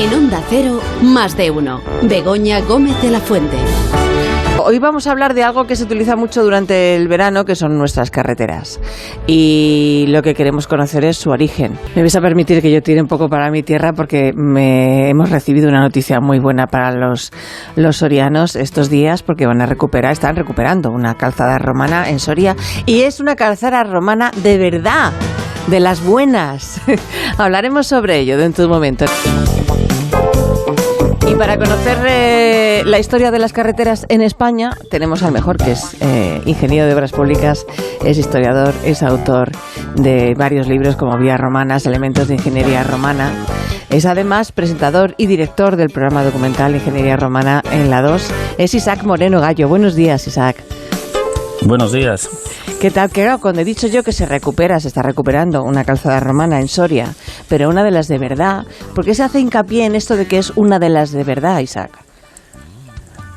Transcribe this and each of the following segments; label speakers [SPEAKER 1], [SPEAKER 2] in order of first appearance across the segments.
[SPEAKER 1] En Onda Cero, Más de Uno. Begoña Gómez de la Fuente.
[SPEAKER 2] Hoy vamos a hablar de algo que se utiliza mucho durante el verano, que son nuestras carreteras. Y lo que queremos conocer es su origen. Me vais a permitir que yo tire un poco para mi tierra porque hemos recibido una noticia muy buena para los sorianos estos días, porque están recuperando una calzada romana en Soria. Y es una calzada romana de verdad, de las buenas. Hablaremos sobre ello dentro de un momento. Y para conocer la historia de las carreteras en España, tenemos al mejor, que es ingeniero de obras públicas, es historiador, es autor de varios libros como Vías Romanas, Elementos de Ingeniería Romana. Es además presentador y director del programa documental Ingeniería Romana en la 2. Es Isaac Moreno Gallo. Buenos días, Isaac.
[SPEAKER 3] Buenos días.
[SPEAKER 2] ¿Qué tal? Que cuando he dicho yo que se está recuperando una calzada romana en Soria, pero una de las de verdad, ¿por qué se hace hincapié en esto de que es una de las de verdad, Isaac?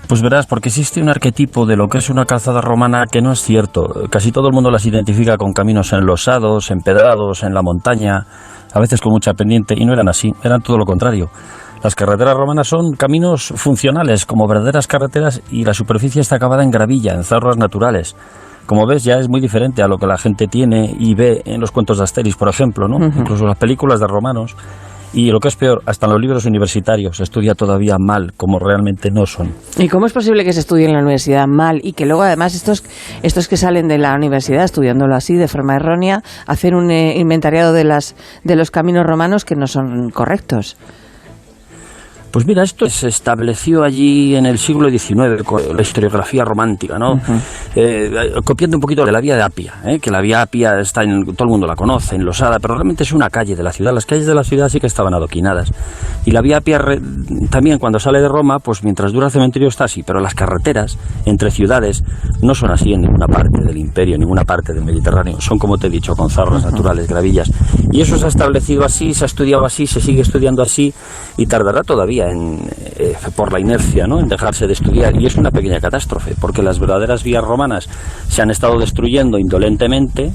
[SPEAKER 3] Pues verás, porque existe un arquetipo de lo que es una calzada romana que no es cierto. Casi todo el mundo las identifica con caminos enlosados, empedrados, en la montaña, a veces con mucha pendiente, y no eran así, eran todo lo contrario. Las carreteras romanas son caminos funcionales, como verdaderas carreteras, y la superficie está acabada en gravilla, en zarras naturales. Como ves, ya es muy diferente a lo que la gente tiene y ve en los cuentos de Asterix, por ejemplo, ¿no? Uh-huh. Incluso las películas de romanos. Y lo que es peor, hasta en los libros universitarios se estudia todavía mal, como realmente no son. ¿Y cómo es posible que se estudie en la universidad mal y que luego además estos que salen de la universidad estudiándolo así de forma errónea, hacen un inventariado de los caminos romanos que no son correctos? Pues mira, esto se estableció allí en el siglo XIX con la historiografía romántica, ¿no? Uh-huh. Copiando un poquito de la Vía de Apia, que la Vía Apia todo el mundo la conoce, enlosada, pero realmente es una calle de la ciudad. Las calles de la ciudad sí que estaban adoquinadas. Y la Vía Apia también, cuando sale de Roma, pues mientras dura el cementerio está así, pero las carreteras entre ciudades no son así en ninguna parte del imperio, en ninguna parte del Mediterráneo. Son, como te he dicho, con zarras naturales, gravillas. Y eso se ha establecido así, se ha estudiado así, se sigue estudiando así y tardará todavía por la inercia, ¿no?, en dejarse de estudiar, y es una pequeña catástrofe, porque las verdaderas vías romanas se han estado destruyendo indolentemente,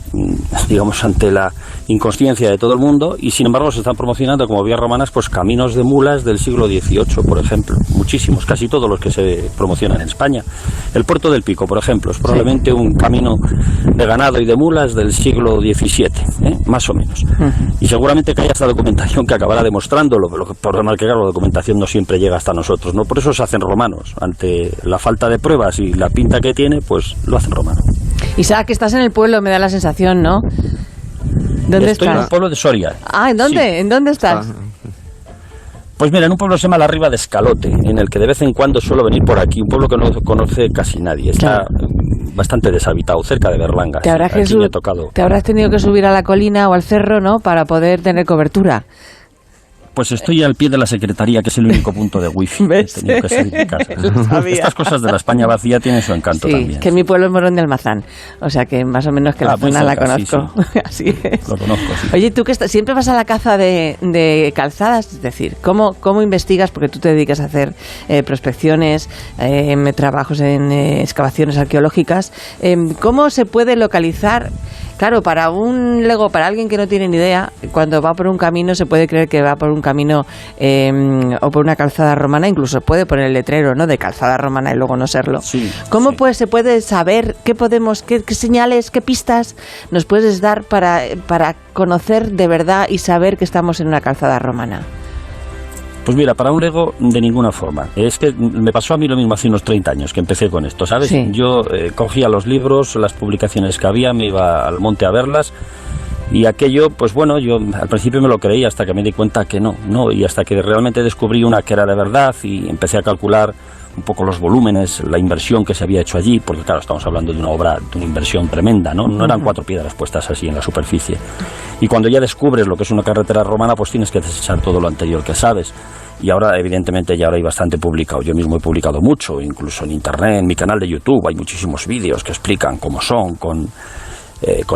[SPEAKER 3] digamos, ante la inconsciencia de todo el mundo, y sin embargo se están promocionando como vías romanas pues caminos de mulas del siglo XVIII, por ejemplo, muchísimos, casi todos los que se promocionan en España. El Puerto del Pico, por ejemplo, es probablemente un camino de ganado y de mulas del siglo XVII, más o menos. Y seguramente que haya esta documentación que acabará demostrándolo, por mal que claro, la documentación no siempre llega hasta nosotros, ¿no? Por eso se hacen romanos. Ante la falta de pruebas y la pinta que tiene, pues lo hacen romano.
[SPEAKER 2] Isaac, que estás en el pueblo, me da la sensación, ¿no? ¿Dónde
[SPEAKER 3] Estoy
[SPEAKER 2] estás?
[SPEAKER 3] en el pueblo de Soria.
[SPEAKER 2] Ah, ¿en dónde? Sí. ¿En dónde estás?
[SPEAKER 3] Pues mira, en un pueblo que se llama La Riba de Escalote, en el que de vez en cuando suelo venir por aquí, un pueblo que no conoce casi nadie. Está bastante deshabitado, cerca de Berlanga.
[SPEAKER 2] Te habrás tenido que subir a la colina o al cerro, ¿no?, para poder tener cobertura.
[SPEAKER 3] Pues estoy al pie de la secretaría, que es el único punto de wifi. He tenido que salir de casa. Estas cosas de la España vacía tienen su encanto también.
[SPEAKER 2] Que mi pueblo es Morón de Almazán, o sea que más o menos que la zona la conozco. Sí. Así es.
[SPEAKER 3] Lo conozco, sí.
[SPEAKER 2] Oye, tú que siempre vas a la caza de calzadas, es decir, ¿cómo investigas? Porque tú te dedicas a hacer prospecciones, trabajos en excavaciones arqueológicas. ¿Cómo se puede localizar? Claro, para alguien que no tiene ni idea, cuando va por un camino se puede creer que va por un camino o por una calzada romana, incluso puede poner el letrero, ¿no?, de calzada romana y luego no serlo.
[SPEAKER 3] Sí,
[SPEAKER 2] ¿Cómo pues se puede saber qué señales, qué pistas nos puedes dar para conocer de verdad y saber que estamos en una calzada romana?
[SPEAKER 3] Pues mira, para un lego de ninguna forma. Es que me pasó a mí lo mismo hace unos 30 años que empecé con esto, ¿sabes? Sí. Yo cogía los libros, las publicaciones que había, me iba al monte a verlas, y aquello, pues bueno, yo al principio me lo creía hasta que me di cuenta que no, y hasta que realmente descubrí una que era de verdad y empecé a calcular un poco los volúmenes, la inversión que se había hecho allí, porque claro, estamos hablando de una obra, de una inversión tremenda, ¿no? No eran 4 piedras puestas así en la superficie. Y cuando ya descubres lo que es una carretera romana, pues tienes que desechar todo lo anterior que sabes. Y ahora, evidentemente, ya ahora hay bastante publicado. Yo mismo he publicado mucho, incluso en Internet, en mi canal de YouTube, hay muchísimos vídeos que explican cómo son, con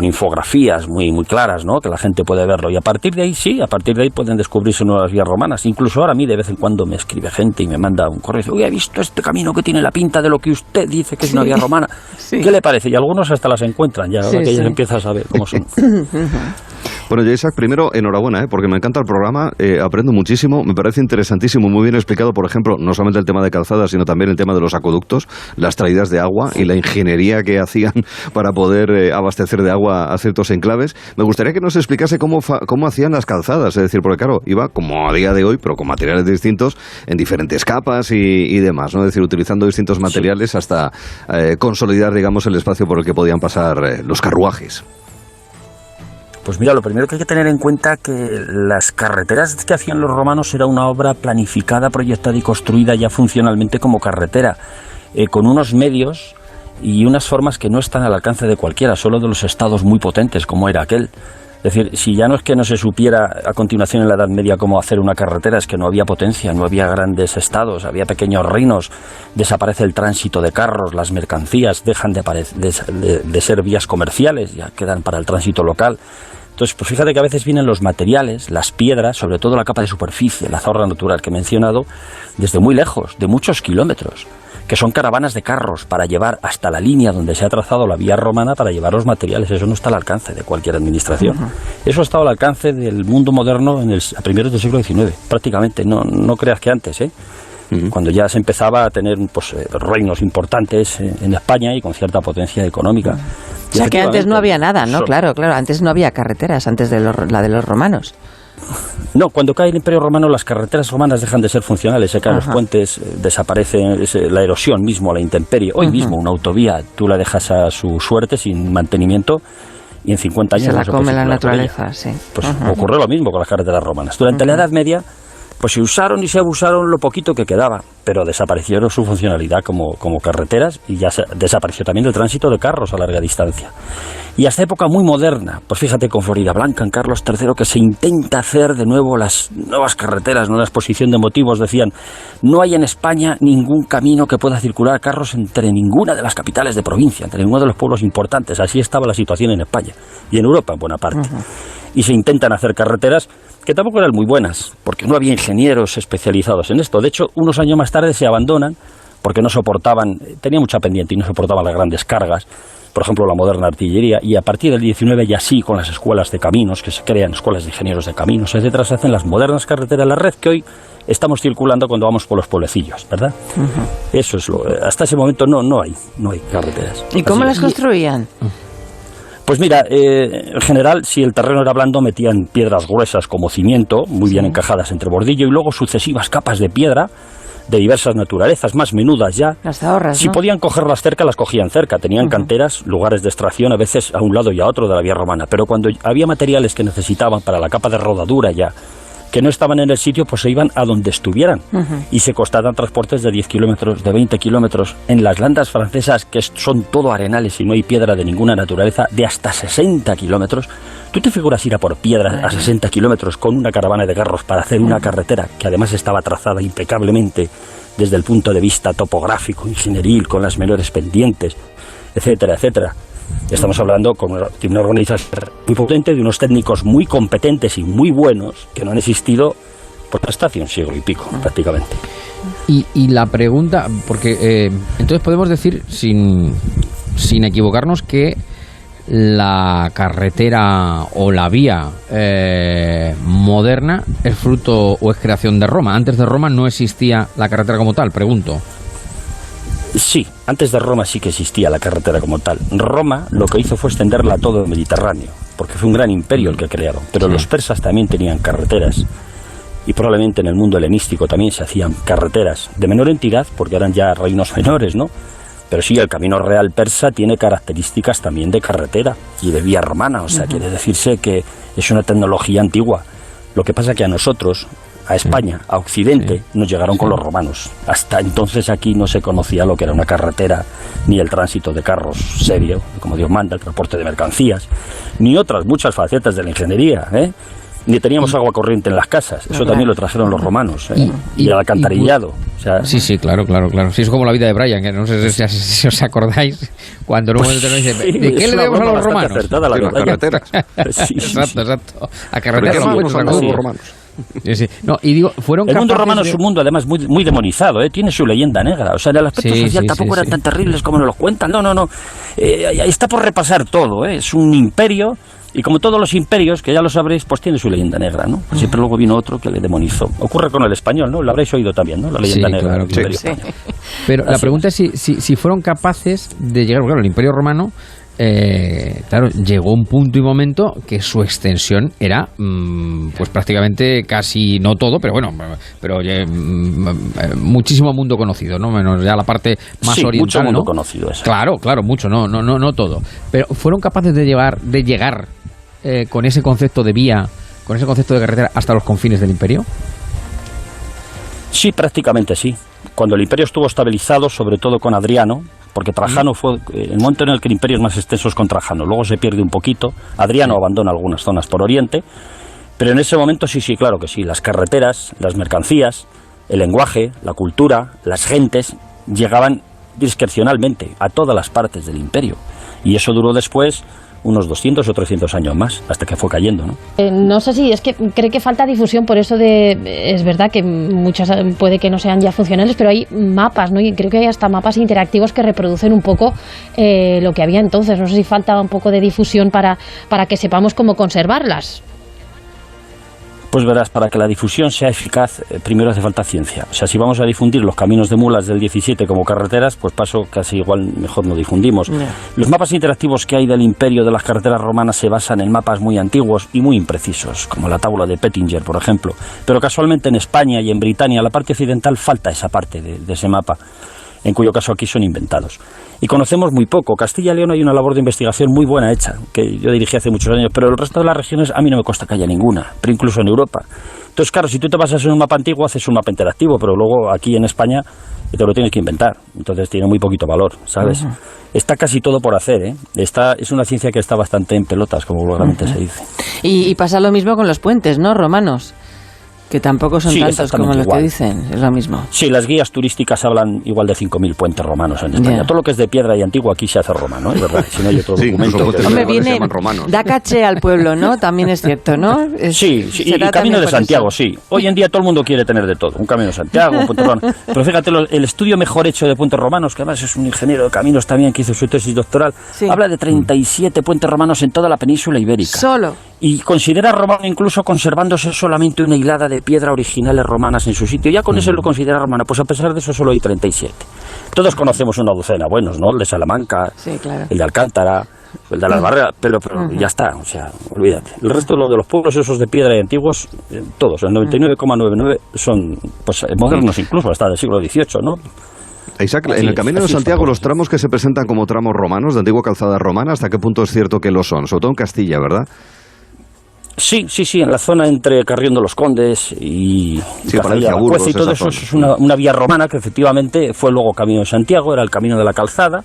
[SPEAKER 3] infografías muy claras, ¿no?, que la gente puede verlo, y a partir de ahí pueden descubrirse nuevas vías romanas. Incluso ahora a mí de vez en cuando me escribe gente y me manda un correo y dice: oye, he visto este camino que tiene la pinta de lo que usted dice que es una vía romana. ¿Qué le parece? Y algunos hasta las encuentran ya, ahora que ya empiezas a saber cómo son.
[SPEAKER 4] Bueno, yo, Isaac, primero, enhorabuena, porque me encanta el programa, aprendo muchísimo, me parece interesantísimo, muy bien explicado, por ejemplo, no solamente el tema de calzadas, sino también el tema de los acueductos, las traídas de agua y la ingeniería que hacían para poder abastecer de agua a ciertos enclaves. Me gustaría que nos explicase cómo hacían las calzadas, es decir, porque claro, iba como a día de hoy, pero con materiales distintos, en diferentes capas y demás, ¿no? Es decir, utilizando distintos materiales hasta consolidar, digamos, el espacio por el que podían pasar los carruajes.
[SPEAKER 3] Pues mira, lo primero que hay que tener en cuenta que las carreteras que hacían los romanos era una obra planificada, proyectada y construida ya funcionalmente como carretera, con unos medios y unas formas que no están al alcance de cualquiera, solo de los estados muy potentes como era aquel. Es decir, si ya no es que no se supiera a continuación en la Edad Media cómo hacer una carretera, es que no había potencia, no había grandes estados, había pequeños reinos, desaparece el tránsito de carros, las mercancías dejan de ser vías comerciales, ya quedan para el tránsito local. Entonces, pues fíjate que a veces vienen los materiales, las piedras, sobre todo la capa de superficie, la zorra natural que he mencionado, desde muy lejos, de muchos kilómetros, que son caravanas de carros para llevar hasta la línea donde se ha trazado la vía romana para llevar los materiales. Eso no está al alcance de cualquier administración. Eso ha estado al alcance del mundo moderno a primeros del siglo XIX, prácticamente. No creas que antes, cuando ya se empezaba a tener reinos importantes en España y con cierta potencia económica.
[SPEAKER 2] O sea que antes no había nada, ¿no? Claro, antes no había carreteras, antes de la de los romanos.
[SPEAKER 3] No, cuando cae el Imperio Romano las carreteras romanas dejan de ser funcionales, se caen los puentes, desaparece la erosión mismo, la intemperie. Hoy mismo una autovía tú la dejas a su suerte sin mantenimiento y en 50 años
[SPEAKER 2] se la
[SPEAKER 3] no
[SPEAKER 2] come la
[SPEAKER 3] puede
[SPEAKER 2] naturaleza, sí.
[SPEAKER 3] Pues ocurrió lo mismo con las carreteras romanas. Durante la Edad Media pues se usaron y se abusaron lo poquito que quedaba, pero desaparecieron su funcionalidad como carreteras y ya desapareció también el tránsito de carros a larga distancia. Y hasta época muy moderna, pues fíjate con Florida Blanca, en Carlos III, que se intenta hacer de nuevo las nuevas carreteras, ¿no? La exposición de motivos decían, no hay en España ningún camino que pueda circular carros entre ninguna de las capitales de provincia, entre ninguno de los pueblos importantes. Así estaba la situación en España y en Europa en buena parte. Y se intentan hacer carreteras que tampoco eran muy buenas, porque no había ingenieros especializados en esto. De hecho, unos años más tarde se abandonan porque no soportaban, tenía mucha pendiente y no soportaban las grandes cargas, por ejemplo la moderna artillería, y a partir del 19 ya sí, con las escuelas de caminos, que se crean escuelas de ingenieros de caminos, etcétera, se hacen las modernas carreteras, la red que hoy estamos circulando cuando vamos por los pueblecillos, ¿verdad? Eso es hasta ese momento no hay carreteras.
[SPEAKER 2] ¿Y cómo las construían?
[SPEAKER 3] Pues mira, en general, si el terreno era blando, metían piedras gruesas como cimiento, muy bien encajadas entre bordillo, y luego sucesivas capas de piedra de diversas naturalezas, más menudas ya.
[SPEAKER 2] Las zahorras,
[SPEAKER 3] si podían cogerlas cerca, las cogían cerca. Tenían canteras, lugares de extracción, a veces a un lado y a otro de la vía romana. Pero cuando había materiales que necesitaban para la capa de rodadura ya, que no estaban en el sitio, pues se iban a donde estuvieran. Y se costaban transportes de 10 kilómetros, de 20 kilómetros. En las landas francesas, que son todo arenales y no hay piedra de ninguna naturaleza, de hasta 60 kilómetros. ¿Tú te figuras ir a por piedra a 60 kilómetros con una caravana de carros para hacer una carretera que además estaba trazada impecablemente desde el punto de vista topográfico, ingenieril, con las menores pendientes, etcétera, etcétera? Estamos hablando de una organización muy potente, de unos técnicos muy competentes y muy buenos que no han existido hasta hace un siglo y pico, prácticamente.
[SPEAKER 5] Y la pregunta, porque entonces podemos decir, sin equivocarnos, que la carretera o la vía moderna es fruto o es creación de Roma. Antes de Roma no existía la carretera como tal, pregunto.
[SPEAKER 3] Sí, antes de Roma sí que existía la carretera como tal. Roma lo que hizo fue extenderla a todo el Mediterráneo, porque fue un gran imperio el que crearon. Pero los persas también tenían carreteras, y probablemente en el mundo helenístico también se hacían carreteras, de menor entidad, porque eran ya reinos menores, ¿no? Pero sí, el camino real persa tiene características también de carretera y de vía romana, o sea, quiere decirse que es una tecnología antigua. Lo que pasa que a nosotros, a España, a Occidente, nos llegaron con los romanos. Hasta entonces aquí no se conocía lo que era una carretera, ni el tránsito de carros serio, como Dios manda, el transporte de mercancías, ni otras muchas facetas de la ingeniería, ni teníamos agua corriente en las casas. Eso también lo trajeron los romanos, y el alcantarillado. O sea,
[SPEAKER 5] sí, claro. Sí, es como la vida de Brian, que no sé si os acordáis, cuando en un momento dice, ¿de qué le debemos a los romanos?
[SPEAKER 3] Las carreteras.
[SPEAKER 5] Exacto. A carreteras
[SPEAKER 4] los romanos.
[SPEAKER 5] Sí. No, y digo, fueron
[SPEAKER 3] el mundo
[SPEAKER 5] capaces
[SPEAKER 3] romano es un mundo además muy, muy demonizado, tiene su leyenda negra. O sea, el aspecto social tampoco eran tan terribles como nos lo cuentan. No. Está por repasar todo, es un imperio. Y como todos los imperios, que ya lo sabréis, pues tiene su leyenda negra, ¿no? Siempre luego vino otro que le demonizó. Ocurre con el español, ¿no? Lo habréis oído también, ¿no? La leyenda negra del Imperio Español.
[SPEAKER 5] Pero la pregunta es si fueron capaces de llegar, claro, el Imperio Romano, claro, llegó un punto y momento que su extensión era, pues prácticamente casi, no todo, pero bueno, muchísimo mundo conocido, ¿no? Menos ya la parte más oriental,
[SPEAKER 3] mucho mundo
[SPEAKER 5] ¿no?
[SPEAKER 3] conocido. Esa.
[SPEAKER 5] Claro, mucho, no todo. Pero fueron capaces de llegar con ese concepto de vía, con ese concepto de carretera hasta los confines del imperio.
[SPEAKER 3] Sí, prácticamente sí. Cuando el imperio estuvo estabilizado, sobre todo con Adriano, porque Trajano fue el momento en el que el imperio es más extenso es con Trajano, luego se pierde un poquito, Adriano abandona algunas zonas por oriente, pero en ese momento sí, claro que sí, las carreteras, las mercancías, el lenguaje, la cultura, las gentes llegaban discrecionalmente a todas las partes del imperio, y eso duró después unos 200 o 300 años más, hasta que fue cayendo, ¿no?
[SPEAKER 6] No sé si es que cree que falta difusión, por eso es verdad que muchas puede que no sean ya funcionales, pero hay mapas, ¿no? Y creo que hay hasta mapas interactivos que reproducen un poco lo que había entonces. No sé si falta un poco de difusión para que sepamos cómo conservarlas.
[SPEAKER 3] Pues verás, para que la difusión sea eficaz, primero hace falta ciencia. O sea, si vamos a difundir los caminos de mulas del 17 como carreteras, pues paso casi igual mejor no difundimos. Los mapas interactivos que hay del imperio de las carreteras romanas se basan en mapas muy antiguos y muy imprecisos, como la tabla de Pettinger, por ejemplo. Pero casualmente en España y en Britania, la parte occidental, falta esa parte de ese mapa, en cuyo caso aquí son inventados. Y conocemos muy poco. Castilla y León hay una labor de investigación muy buena hecha, que yo dirigí hace muchos años, pero el resto de las regiones a mí no me consta que haya ninguna, pero incluso en Europa. Entonces, claro, si tú te basas en un mapa antiguo, haces un mapa interactivo, pero luego aquí en España te lo tienes que inventar, entonces tiene muy poquito valor, ¿sabes? Está casi todo por hacer, ¿eh? Es una ciencia que está bastante en pelotas, como vulgarmente se dice.
[SPEAKER 2] Y pasa lo mismo con los puentes, ¿no? Romanos. Que tampoco son tantos como los que dicen, es lo mismo.
[SPEAKER 3] Sí, las guías turísticas hablan igual de 5.000 puentes romanos en España. Todo lo que es de piedra y antiguo aquí se hace romano, es verdad. Si no hay otro documento.
[SPEAKER 2] Hombre, viene, da caché al pueblo, ¿no? También es cierto, ¿no?
[SPEAKER 3] Sí, y Camino de Santiago, sí. Hoy en día todo el mundo quiere tener de todo. Un Camino de Santiago, un puente romano. Pero fíjate, el estudio mejor hecho de puentes romanos, que además es un ingeniero de caminos también que hizo su tesis doctoral, habla de 37 puentes romanos en toda la península ibérica.
[SPEAKER 2] Solo.
[SPEAKER 3] Y considera romano incluso conservándose solamente una hilada de piedra originales romanas en su sitio. Ya con eso lo considera romano. Pues a pesar de eso solo hay 37. Todos conocemos una docena buenos, ¿no? El de Salamanca, claro. El de Alcántara, el de las Barreras, pero ya está, o sea, olvídate. El resto de los pueblos esos de piedra y antiguos, todos, el 99,99 son pues modernos incluso, hasta del siglo XVIII, ¿no?
[SPEAKER 4] Isaac, en el Camino de Santiago, los tramos que se presentan como tramos romanos, de antigua calzada romana, ¿hasta qué punto es cierto que lo son? Sobre todo en Castilla, ¿verdad?
[SPEAKER 3] Sí, en la zona entre Carrión de los Condes y
[SPEAKER 4] Palencia, Burgos,
[SPEAKER 3] y todo eso es una vía romana que efectivamente fue luego Camino de Santiago, era el Camino de la Calzada.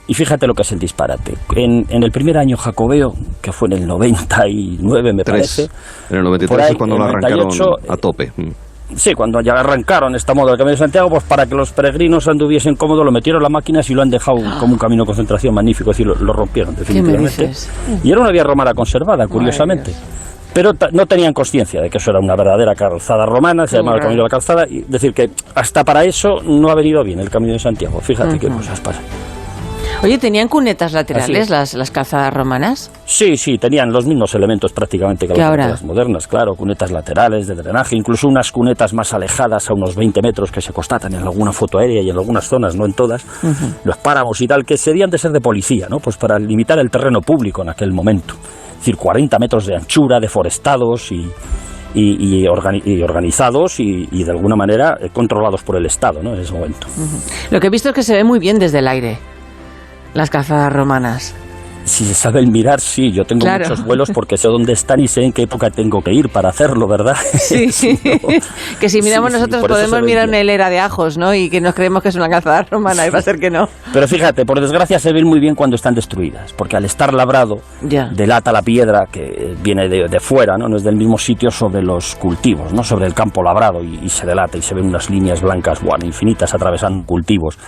[SPEAKER 3] Y fíjate lo que es el disparate. En el primer año jacobeo, que fue en el 99 me parece.
[SPEAKER 4] En el 93 ahí, es cuando lo arrancaron a tope.
[SPEAKER 3] Sí, cuando ya arrancaron esta moda del Camino de Santiago, pues para que los peregrinos anduviesen cómodos, lo metieron las máquinas y lo han dejado como un camino de concentración magnífico, es decir, lo rompieron definitivamente. Y era una vía romana conservada, curiosamente. Pero no tenían consciencia de que eso era una verdadera calzada romana, se llamaba el Camino de la Calzada, y decir que hasta para eso no ha venido bien el Camino de Santiago. Fíjate qué cosas pasan.
[SPEAKER 2] Oye, ¿tenían cunetas laterales las calzadas romanas?
[SPEAKER 3] Sí, tenían los mismos elementos prácticamente que las calzadas modernas, claro, cunetas laterales de drenaje, incluso unas cunetas más alejadas a unos 20 metros que se constatan en alguna foto aérea y en algunas zonas, no en todas, los páramos y tal, que serían de ser de policía, ¿no? Pues para limitar el terreno público en aquel momento. Es decir, 40 metros de anchura, deforestados y organizados y de alguna manera controlados por el Estado, ¿no? En ese momento.
[SPEAKER 2] Lo que he visto es que se ve muy bien desde el aire. Las calzadas romanas.
[SPEAKER 3] Si se sabe el mirar, sí. Yo tengo muchos vuelos porque sé dónde están y sé en qué época tengo que ir para hacerlo, ¿verdad?
[SPEAKER 2] Sí. Que si miramos nosotros podemos mirar una hilera de ajos, ¿no? Y que nos creemos que es una calzada romana y va a ser que no.
[SPEAKER 3] Pero fíjate, por desgracia se ven muy bien cuando están destruidas, porque al estar labrado delata la piedra que viene de fuera, ¿no? No es del mismo sitio sobre los cultivos, ¿no? Sobre el campo labrado y se delata y se ven unas líneas blancas, infinitas atravesando cultivos.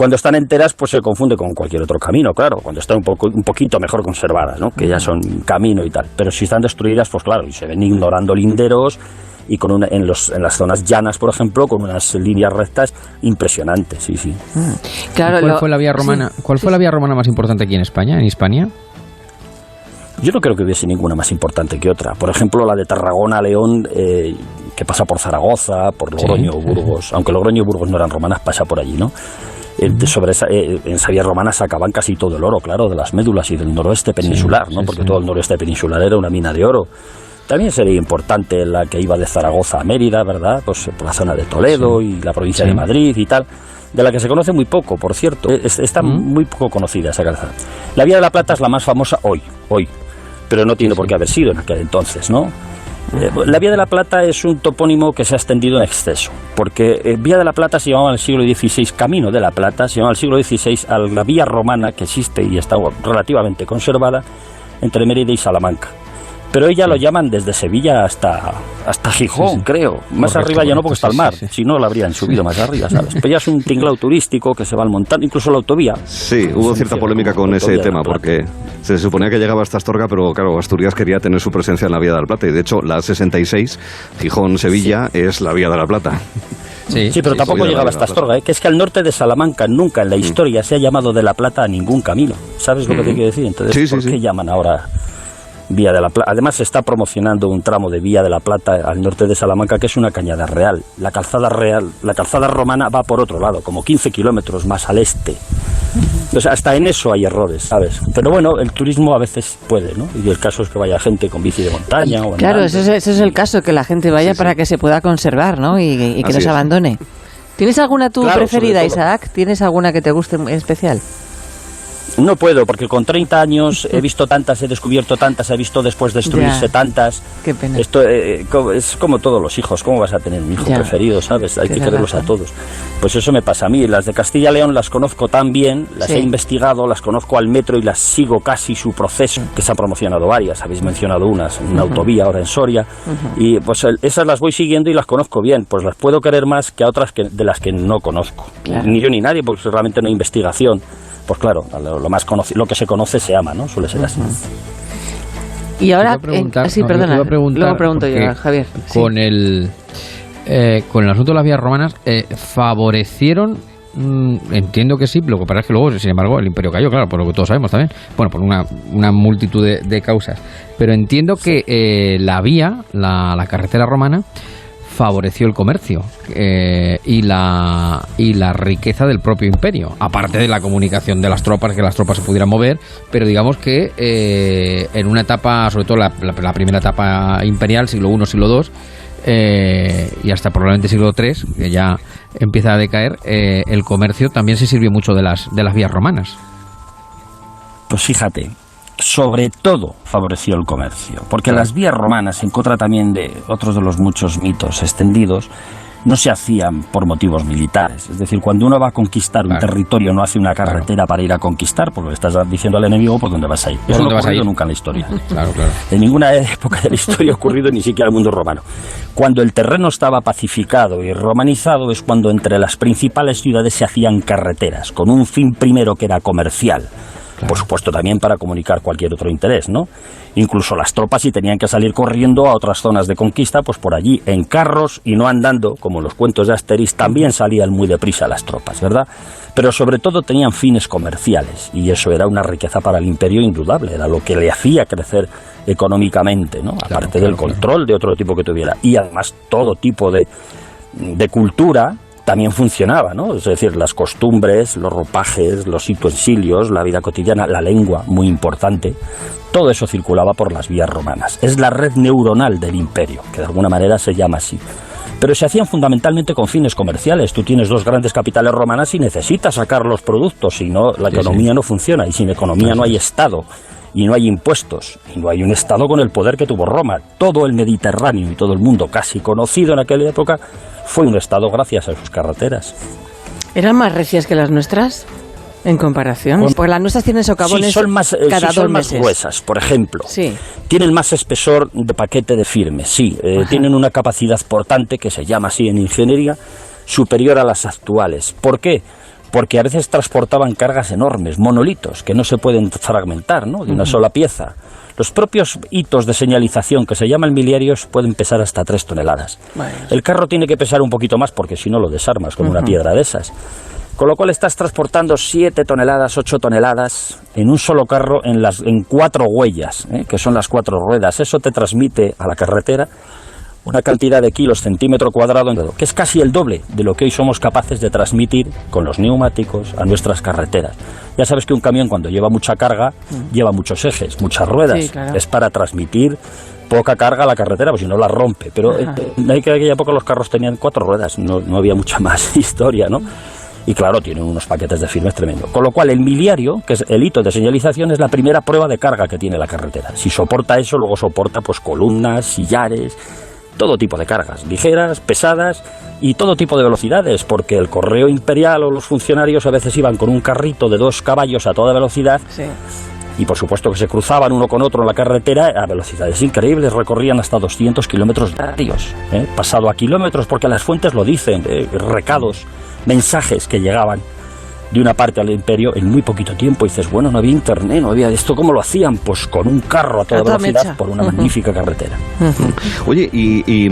[SPEAKER 3] Cuando están enteras, pues se confunde con cualquier otro camino, claro, cuando están un poquito mejor conservadas, ¿no? Que ya son camino y tal. Pero si están destruidas, pues claro, y se ven ignorando linderos y con en las zonas llanas, por ejemplo, con unas líneas rectas impresionantes, sí.
[SPEAKER 2] Claro,
[SPEAKER 5] ¿Cuál fue la vía romana?
[SPEAKER 2] Sí,
[SPEAKER 5] ¿Cuál fue la vía romana más importante aquí en España, en Hispania?
[SPEAKER 3] Yo no creo que hubiese ninguna más importante que otra. Por ejemplo, la de Tarragona a León, que pasa por Zaragoza, por Logroño o Burgos. Aunque Logroño y Burgos no eran romanas, pasa por allí, ¿no? En esa vía romana sacaban casi todo el oro, claro, de las médulas y del noroeste peninsular, ¿no? Porque todo el noroeste peninsular era una mina de oro. También sería importante la que iba de Zaragoza a Mérida, ¿verdad? Pues por la zona de Toledo y la provincia de Madrid y tal, de la que se conoce muy poco, por cierto. Está muy poco conocida esa calzada. La Vía de la Plata es la más famosa hoy, pero no tiene por qué haber sido en aquel entonces, ¿no? La Vía de la Plata es un topónimo que se ha extendido en exceso, porque Vía de la Plata se llamaba en el siglo XVI Camino de la Plata, se llamaba en el siglo XVI a la vía romana que existe y está relativamente conservada entre Mérida y Salamanca. Pero ella lo llaman desde Sevilla hasta Gijón, creo. Más arriba ya no, porque está el mar. Si no, lo habrían subido más arriba, ¿sabes? Pero ya es un tinglao turístico que se va al montón, incluso la autovía.
[SPEAKER 4] Sí, hubo cierta polémica con ese tema, porque se suponía que llegaba hasta Astorga, pero claro, Asturias quería tener su presencia en la Vía de la Plata. Y de hecho, la A66, Gijón-Sevilla, es la Vía de la Plata.
[SPEAKER 3] Sí, pero tampoco llegaba hasta Astorga, que es que al norte de Salamanca nunca en la historia se ha llamado de la Plata a ningún camino. ¿Sabes lo que te quiero decir? Entonces, ¿por qué llaman ahora Vía de la Plata? Además se está promocionando un tramo de Vía de la Plata al norte de Salamanca que es una cañada real. La calzada romana va por otro lado, como 15 kilómetros más al este. Entonces hasta en eso hay errores, ¿sabes? Pero bueno, el turismo a veces puede, ¿no? Y el caso es que vaya gente con bici de montaña o andando.
[SPEAKER 2] Claro, ese es el caso, que la gente vaya para que se pueda conservar, ¿no? Y que no se abandone. ¿Tienes alguna preferida, Isaac? ¿Tienes alguna que te guste en especial?
[SPEAKER 3] No puedo, porque con 30 años he visto tantas, he descubierto tantas, he visto después destruirse tantas.
[SPEAKER 2] Qué pena.
[SPEAKER 3] Esto es como todos los hijos. ¿Cómo vas a tener un hijo preferido, sabes? Hay que quererlos a todos. Pues eso me pasa a mí. Las de Castilla y León las conozco tan bien, las he investigado, las conozco al metro y las sigo casi su proceso, que se han promocionado varias. Habéis mencionado unas, una autovía ahora en Soria. Y pues esas las voy siguiendo y las conozco bien. Pues las puedo querer más que a otras de las que no conozco. Claro. Ni yo ni nadie, porque realmente no hay investigación. Pues claro, lo más conocido, lo que se conoce se ama, ¿no? Suele ser así.
[SPEAKER 2] Y ahora,
[SPEAKER 5] perdona,
[SPEAKER 2] luego pregunto yo, Javier.
[SPEAKER 5] Con el asunto de las vías romanas, favorecieron, entiendo que sí, lo que pasa es que luego, sin embargo, el imperio cayó, claro, por lo que todos sabemos también, bueno, por una multitud de causas, pero entiendo que la carretera romana favoreció el comercio y la riqueza del propio imperio, aparte de la comunicación de las tropas, que las tropas se pudieran mover, pero digamos que en una etapa, sobre todo la primera etapa imperial, siglo I, siglo II, y hasta probablemente siglo III, que ya empieza a decaer, el comercio también se sirvió mucho de las vías romanas.
[SPEAKER 3] Pues fíjate, sobre todo favoreció el comercio, porque las vías romanas, en contra también de otros de los muchos mitos extendidos, no se hacían por motivos militares. Es decir, cuando uno va a conquistar un territorio, no hace una carretera para ir a conquistar, porque le estás diciendo al enemigo por dónde vas a ir. Eso no ha ocurrido nunca en la historia.
[SPEAKER 5] Claro.
[SPEAKER 3] En ninguna época de la historia ha ocurrido, ni siquiera en el mundo romano. Cuando el terreno estaba pacificado y romanizado es cuando entre las principales ciudades se hacían carreteras, con un fin primero que era comercial. Por supuesto también para comunicar cualquier otro interés, ¿no? Incluso las tropas, si tenían que salir corriendo a otras zonas de conquista, pues por allí en carros y no andando, como los cuentos de Asterix, también salían muy deprisa las tropas, ¿verdad? Pero sobre todo tenían fines comerciales y eso era una riqueza para el imperio indudable, era lo que le hacía crecer económicamente, ¿no? Aparte del control de otro tipo que tuviera. Y además todo tipo de cultura también funcionaba, ¿no? Es decir, las costumbres, los ropajes, los utensilios, la vida cotidiana, la lengua, muy importante, todo eso circulaba por las vías romanas. Es la red neuronal del imperio, que de alguna manera se llama así. Pero se hacían fundamentalmente con fines comerciales. Tú tienes dos grandes capitales romanas y necesitas sacar los productos, si no, la economía no funciona, y sin economía no hay Estado. Y no hay impuestos, y no hay un Estado con el poder que tuvo Roma. Todo el Mediterráneo y todo el mundo casi conocido en aquella época fue un Estado gracias a sus carreteras.
[SPEAKER 2] ¿Eran más recias que las nuestras en comparación? Porque las nuestras tienen socavones
[SPEAKER 3] son más gruesas, por ejemplo.
[SPEAKER 2] Sí.
[SPEAKER 3] Tienen más espesor de paquete de firme, sí. Tienen una capacidad portante, que se llama así en ingeniería, superior a las actuales. ¿Por qué? porque a veces transportaban cargas enormes, monolitos, que no se pueden fragmentar, ¿no?, de una sola pieza. Los propios hitos de señalización, que se llaman miliarios, pueden pesar hasta 3 toneladas. El carro tiene que pesar un poquito más, porque si no lo desarmas con una piedra de esas. Con lo cual estás transportando 7 toneladas, 8 toneladas en un solo carro en 4 huellas, que son las 4 ruedas. Eso te transmite a la carretera una cantidad de kilos centímetro cuadrado, que es casi el doble de lo que hoy somos capaces de transmitir con los neumáticos a nuestras carreteras. Ya sabes que un camión, cuando lleva mucha carga, lleva muchos ejes, muchas ruedas.
[SPEAKER 2] Sí, claro.
[SPEAKER 3] Es para transmitir poca carga a la carretera, pues si no la rompe. Pero en aquella época los carros tenían 4 ruedas, no había mucha más historia, ¿no? Y claro, tienen unos paquetes de firmes tremendos. Con lo cual el miliario, que es el hito de señalización, es la primera prueba de carga que tiene la carretera. Si soporta eso, luego soporta pues columnas, sillares, todo tipo de cargas, ligeras, pesadas y todo tipo de velocidades, porque el correo imperial o los funcionarios a veces iban con un carrito de 2 caballos a toda velocidad. Sí. Y por supuesto que se cruzaban uno con otro en la carretera a velocidades increíbles, recorrían hasta 200 kilómetros diarios, pasado a kilómetros, porque las fuentes lo dicen, recados, mensajes que llegaban de una parte al imperio en muy poquito tiempo. Y dices, bueno, no había internet, no había esto, ¿cómo lo hacían? Pues con un carro a toda velocidad por una magnífica carretera.
[SPEAKER 4] Oye, y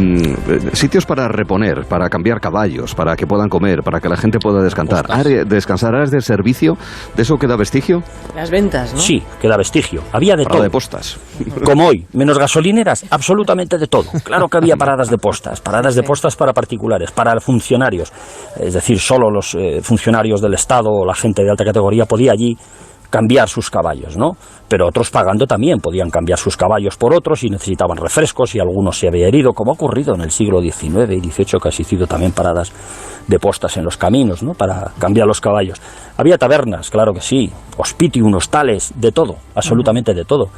[SPEAKER 4] sitios para reponer, para cambiar caballos, para que puedan comer, para que la gente pueda descansar. ¿Áreas de servicio? ¿De eso queda vestigio?
[SPEAKER 2] Las ventas, ¿no?
[SPEAKER 3] Sí, queda vestigio. Había de todo.
[SPEAKER 4] De postas.
[SPEAKER 3] Como hoy, menos gasolineras, absolutamente de todo. Claro que había paradas de postas para particulares, para funcionarios. Es decir, solo los funcionarios del Estado o la gente de alta categoría podía allí cambiar sus caballos, ¿no? Pero otros pagando también podían cambiar sus caballos por otros y necesitaban refrescos, y algunos se había herido, como ha ocurrido en el siglo XIX y XVIII, que ha sido también paradas de postas en los caminos, ¿no?, para cambiar los caballos. Había tabernas, claro que sí, hospitium, hostales, de todo, absolutamente de todo.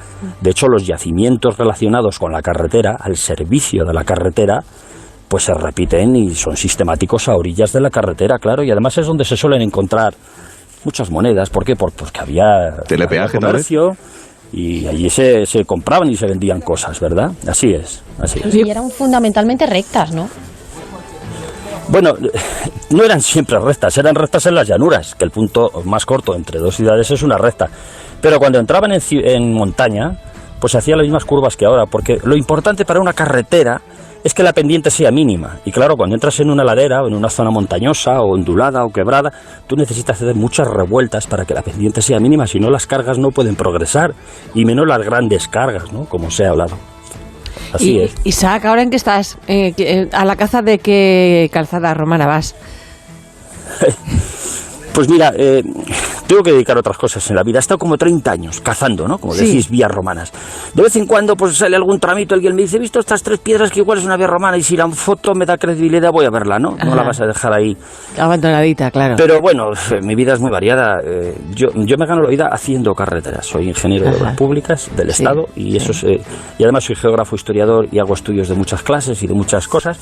[SPEAKER 3] De hecho, los yacimientos relacionados con la carretera, al servicio de la carretera, pues se repiten y son sistemáticos a orillas de la carretera, claro, y además es donde se suelen encontrar muchas monedas. ¿Por qué? Porque había
[SPEAKER 4] telepeaje,
[SPEAKER 3] comercio, y allí se compraban y se vendían cosas, ¿verdad? Así es.
[SPEAKER 6] Y eran fundamentalmente rectas, ¿no?
[SPEAKER 3] Bueno, no eran siempre rectas, eran rectas en las llanuras, que el punto más corto entre 2 ciudades es una recta. Pero cuando entraban en montaña, pues hacían las mismas curvas que ahora, porque lo importante para una carretera es que la pendiente sea mínima. Y claro, cuando entras en una ladera o en una zona montañosa o ondulada o quebrada, tú necesitas hacer muchas revueltas para que la pendiente sea mínima, si no las cargas no pueden progresar, y menos las grandes cargas, ¿no?, como se ha hablado. Así es.
[SPEAKER 2] Isaac, ¿ahora en qué estás? ¿A la caza de qué calzada romana vas?
[SPEAKER 3] Pues mira, tengo que dedicar a otras cosas en la vida. He estado como 30 años cazando, ¿no?, como decís, vías romanas. De vez en cuando pues sale algún tramito, alguien me dice, he visto estas 3 piedras que igual es una vía romana, y si la foto me da credibilidad voy a verla, ¿no? No la vas a dejar ahí
[SPEAKER 2] abandonadita, claro.
[SPEAKER 3] Pero bueno, mi vida es muy variada. Yo me gano la vida haciendo carreteras. Soy ingeniero de obras públicas del Estado, y eso es, y además soy geógrafo, historiador, y hago estudios de muchas clases y de muchas cosas.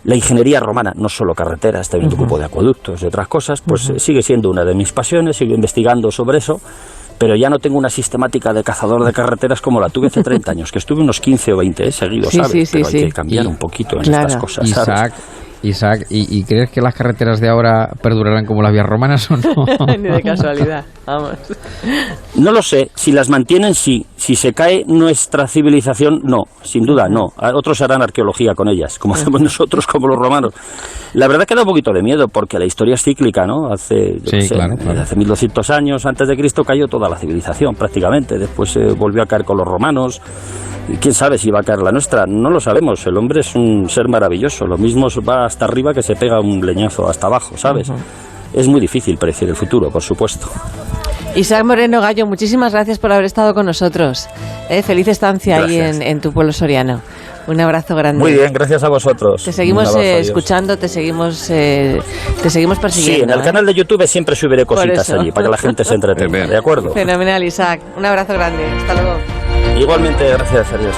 [SPEAKER 3] La ingeniería romana, no solo carreteras, también me ocupo de acueductos y otras cosas, pues sigue siendo una de mis pasiones, sigo investigando sobre eso, pero ya no tengo una sistemática de cazador de carreteras como la tuve hace 30 años, que estuve unos 15 o 20 seguidos, ¿sabes? Pero hay que cambiar un poquito en estas cosas, ¿sabes?
[SPEAKER 5] Isaac, ¿y crees que las carreteras de ahora perdurarán como las vías romanas o no?
[SPEAKER 2] Ni de casualidad, vamos.
[SPEAKER 3] No lo sé, si las mantienen sí, si se cae nuestra civilización no, sin duda no. Otros harán arqueología con ellas, como hacemos nosotros, como los romanos. La verdad que da un poquito de miedo, porque la historia es cíclica, ¿no? Hace 1200 años antes de Cristo cayó toda la civilización prácticamente, después volvió a caer con los romanos. Y quién sabe si va a caer la nuestra, no lo sabemos. El hombre es un ser maravilloso, lo mismo va hasta arriba que se pega un leñazo hasta abajo, ¿sabes? Es muy difícil predecir el futuro, por supuesto.
[SPEAKER 2] Isaac Moreno Gallo, muchísimas gracias por haber estado con nosotros. Feliz estancia ahí en tu pueblo soriano. Un abrazo grande.
[SPEAKER 3] Muy bien, gracias a vosotros.
[SPEAKER 2] Te seguimos escuchando, te seguimos persiguiendo.
[SPEAKER 3] Sí, en el canal de YouTube siempre subiré cositas allí para que la gente se entretenga, ¿de acuerdo?
[SPEAKER 2] Fenomenal, Isaac. Un abrazo grande. Hasta luego.
[SPEAKER 3] Igualmente, gracias a Dios.